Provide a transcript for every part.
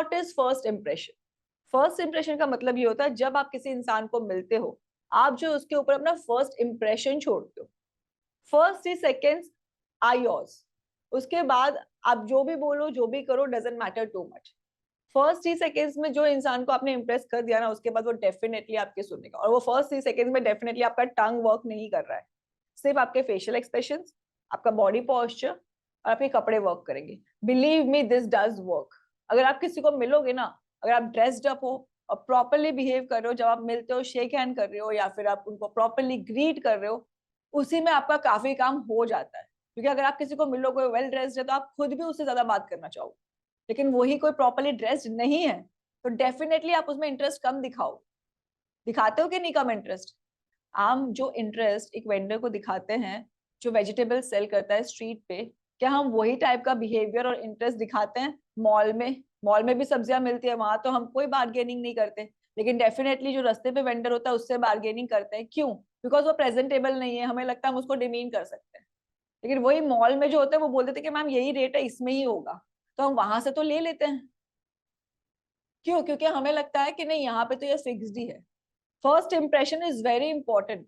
What is first impression? First impression का मतलब ये होता है जब आप किसी इंसान को मिलते हो, आप जो उसके ऊपर अपना फर्स्ट इंप्रेशन छोड़ते हो, फर्स्ट 3 सेकेंड्स आर योर्स। उसके बाद आप जो भी बोलो, जो भी करो, doesn't matter too much. First 3 seconds में जो इंसान को आपने इंप्रेस कर दिया ना, उसके बाद वो डेफिनेटली आपके सुनेगा। और वो फर्स्ट 3 सेकेंड्स में डेफिनेटली आपका टंग वर्क नहीं कर रहा है, सिर्फ आपके फेशियल एक्सप्रेशंस, आपका बॉडी पॉस्चर और आपके कपड़े वर्क करेंगे। Believe me, this does work. अगर आप किसी को मिलोगे ना, अगर आप ड्रेस्ड अप हो और प्रॉपरली बिहेव कर रहे हो, जब आप मिलते हो शेक हैंड कर रहे हो या फिर आप उनको प्रॉपरली ग्रीट कर रहे हो, उसी में आपका काफी काम हो जाता है। क्योंकि अगर आप किसी को मिलो, कोई वेल ड्रेस्ड है, तो आप खुद भी उससे ज्यादा बात करना चाहोगे। लेकिन वही कोई प्रॉपरली ड्रेस्ड नहीं है, तो डेफिनेटली आप उसमें इंटरेस्ट कम दिखाओ। दिखाते हो कि नहीं कम इंटरेस्ट? हम जो इंटरेस्ट एक वेंडर को दिखाते हैं जो वेजिटेबल सेल करता है स्ट्रीट पे, क्या हम वही टाइप का बिहेवियर और इंटरेस्ट दिखाते हैं मॉल में? मॉल में भी सब्जियां मिलती है, वहां तो हम कोई बार्गेनिंग नहीं करते। लेकिन डेफिनेटली जो रास्ते पे वेंडर होता है उससे बार्गेनिंग करते हैं। क्यों? बिकॉज वो प्रेजेंटेबल नहीं है, हमें लगता है हम उसको डिमीन कर सकते हैं। लेकिन वही मॉल में जो होता है वो बोल देते हैं कि मैम यही रेट है, इसमें ही होगा, तो हम वहां से तो ले लेते हैं। क्यों? क्योंकि हमें लगता है कि नहीं, यहाँ पे तो ये फिक्स्ड ही है। First impression is very important.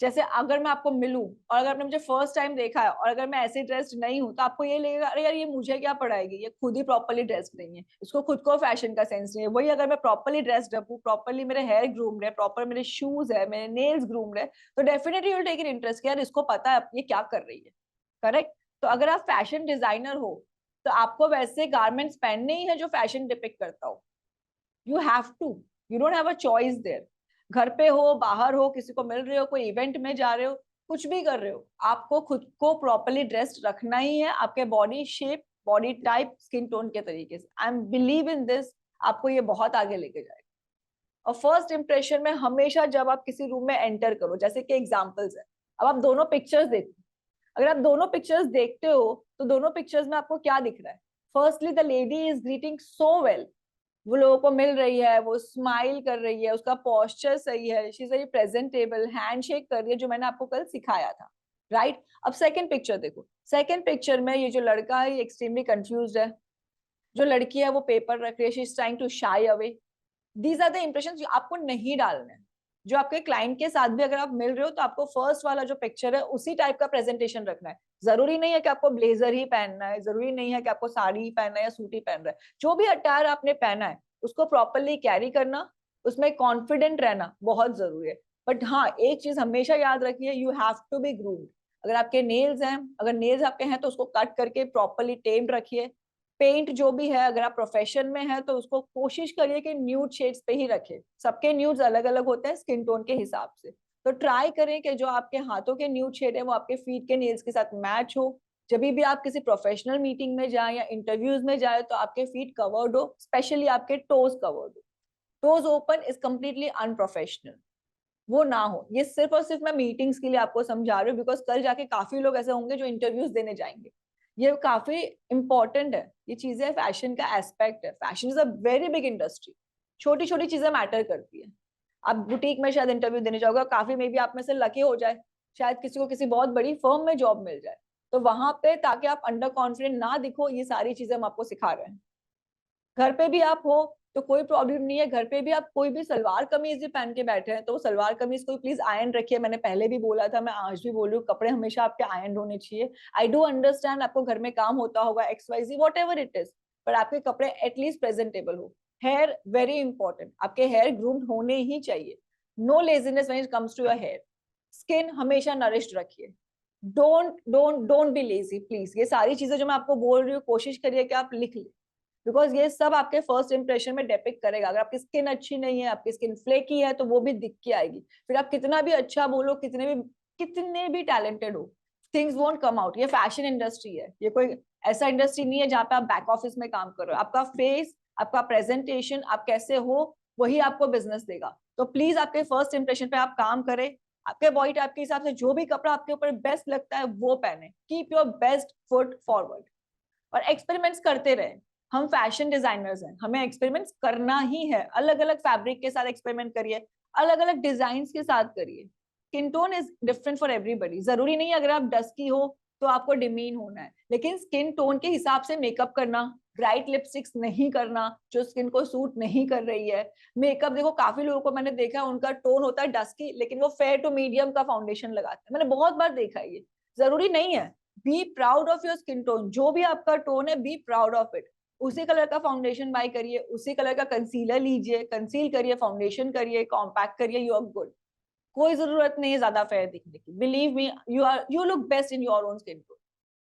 जैसे अगर मैं आपको मिलूं और अगर आपने मुझे फर्स्ट टाइम देखा है और अगर मैं ऐसे ड्रेस्ड नहीं हूं, तो आपको ये लगेगा अरे यार ये मुझे क्या पढ़ाएगी, ये खुद ही प्रॉपरली ड्रेस्ड नहीं है, इसको खुद को फैशन का सेंस नहीं है। वही अगर मैं प्रॉपरली ड्रेस्ड हूँ, प्रॉपरली मेरे हेयर ग्रूम्ड है, प्रॉपर मेरे शूज है, मेरे नेल्स ग्रूम्ड है, तो definitely you will take an interest, यार इसको पता है ये क्या कर रही है। करेक्ट? तो अगर आप फैशन डिजाइनर हो, तो आपको वैसे गारमेंट्स पहनने ही है जो फैशन डिपिक्ट करता हो। You have to, you don't have a choice there. घर पे हो, बाहर हो, किसी को मिल रहे हो, कोई इवेंट में जा रहे हो, कुछ भी कर रहे हो, आपको खुद को प्रॉपरली ड्रेस्ड रखना ही है, आपके body shape, body type, skin tone के तरीके से। I am believe in this, आपको ये बहुत आगे लेके जाएगा। और फर्स्ट इंप्रेशन में हमेशा जब आप किसी रूम में एंटर करो, जैसे कि एग्जाम्पल्स है, अब आप दोनों पिक्चर्स देखो। अगर आप दोनों पिक्चर्स देखते हो तो दोनों पिक्चर्स में आपको क्या दिख रहा है? Firstly the lady is greeting so well, वो लोगों को मिल रही है, वो स्माइल कर रही है, उसका पोस्चर सही है, she is very presentable, handshake कर रही है, जो मैंने आपको कल सिखाया था। राइट? अब सेकंड पिक्चर देखो। सेकंड पिक्चर में ये जो लड़का है ये एक्सट्रीमली कंफ्यूज्ड है, जो लड़की है वो पेपर रख रही है, she is trying to shy away. These are the impression जो आपको नहीं डालने हैं। जो आपके क्लाइंट के साथ भी अगर आप मिल रहे हो, तो आपको फर्स्ट वाला जो पिक्चर है उसी टाइप का प्रेजेंटेशन रखना है। जरूरी नहीं है कि आपको ब्लेजर ही पहनना है, जरूरी नहीं है कि आपको साड़ी ही पहनना है या सूट ही पहनना है। जो भी अटायर आपने पहना है उसको प्रॉपरली कैरी करना, उसमें कॉन्फिडेंट रहना बहुत जरूरी है। बट हाँ, एक चीज हमेशा याद रखिए, you have to be groomed. अगर आपके नेल्स हैं, अगर नेल्स आपके हैं तो उसको कट करके प्रॉपरली टेम्ड रखिए। पेंट जो भी है, अगर आप प्रोफेशन में है तो उसको कोशिश करिए कि न्यूड शेड्स पे ही रखें। सबके न्यूड्स अलग अलग होते हैं स्किन टोन के हिसाब से, तो ट्राई करें कि जो आपके हाथों के न्यूड शेड है वो आपके फीट के नेल्स के साथ मैच हो। जब भी आप किसी प्रोफेशनल मीटिंग में जाए या इंटरव्यूज में जाए तो आपके फीट कवर्ड हो, स्पेशली आपके टोज कवर्ड हो। Toes open is completely unprofessional, वो ना हो। ये सिर्फ और सिर्फ मैं मीटिंग्स के लिए आपको समझा रही हूँ, बिकॉज कल जाके काफी लोग ऐसे होंगे जो इंटरव्यूज देने जाएंगे। ये काफी इंपॉर्टेंट है, ये चीजें फैशन का एस्पेक्ट है। Fashion is a very big industry, छोटी छोटी चीजें मैटर करती है। आप बुटीक में शायद इंटरव्यू देने जाओगे, काफी मे बी आप में से लकी हो जाए, शायद किसी को किसी बहुत बड़ी फर्म में जॉब मिल जाए, तो वहां पे ताकि आप अंडर कॉन्फिडेंट ना दिखो, ये सारी चीजें हम आपको सिखा रहे हैं। घर पे भी आप हो तो कोई प्रॉब्लम नहीं है, घर पे भी आप कोई भी सलवार कमीज भी पहन के बैठे हैं तो वो सलवार कमीज को प्लीज आयरन रखिए। मैंने पहले भी बोला था, मैं आज भी बोल रही हूँ, कपड़े हमेशा आपके आयरन होने चाहिए। आई डू अंडरस्टैंड आपको घर में काम होता होगा, XYZ whatever it is, पर आपके कपड़े एटलीस्ट प्रेजेंटेबल हो। हेयर वेरी इंपॉर्टेंट, आपके हेयर ग्रूम्ड होने ही चाहिए। No laziness when it comes to your hair. Skin हमेशा नरिश्ड रखिए। Don't don't don't be lazy please. ये सारी चीजें जो मैं आपको बोल रही हूँ, कोशिश करिए कि आप लिख लें, बिकॉज ये सब आपके फर्स्ट इंप्रेशन में डेपिक्ट करेगा। अगर आपकी स्किन अच्छी नहीं है, आपकी स्किन फ्लेकी है, तो वो भी दिख के आएगी। फिर आप कितना भी अच्छा बोलो, कितने भी टैलेंटेड हो, थिंग्स वोंट कम आउट। ये फैशन इंडस्ट्री है, ये कोई ऐसा इंडस्ट्री नहीं है जहाँ पे आप बैक ऑफिस में काम कर रहे हो। आपका फेस, आपका प्रेजेंटेशन, आप कैसे हो, वही आपको बिजनेस देगा। तो प्लीज आपके फर्स्ट इंप्रेशन पे आप काम करें। आपके बॉडी टाइप के हिसाब से जो भी कपड़ा आपके ऊपर बेस्ट लगता है वो पहने। Keep your best foot forward और एक्सपेरिमेंट्स करते रहे। हम फैशन डिजाइनर्स हैं, हमें एक्सपेरिमेंट्स करना ही है। अलग अलग फैब्रिक के साथ एक्सपेरिमेंट करिए, अलग अलग डिजाइन के साथ करिए। Skin tone is different for everybody. जरूरी नहीं अगर आप डस्की हो तो आपको डिमीन होना है। लेकिन स्किन टोन के हिसाब से मेकअप करना, ब्राइट लिपस्टिक्स नहीं करना जो स्किन को सूट नहीं कर रही है। मेकअप देखो, काफी लोगों को मैंने देखा है उनका टोन होता है डस्की, लेकिन वो फेयर टू मीडियम का फाउंडेशन लगाते हैं, मैंने बहुत बार देखा है ये। जरूरी नहीं है। Be proud of your skin tone, जो भी आपका टोन है बी प्राउड ऑफ इट। उसी कलर का फाउंडेशन बाय करिए, उसी कलर का कंसीलर लीजिए, कंसील करिए, फाउंडेशन करिए, कॉम्पैक्ट करिए, यू आर गुड। कोई जरूरत नहीं है ज्यादा फेयर दिखने की। Believe me, you look best in your own skin tone.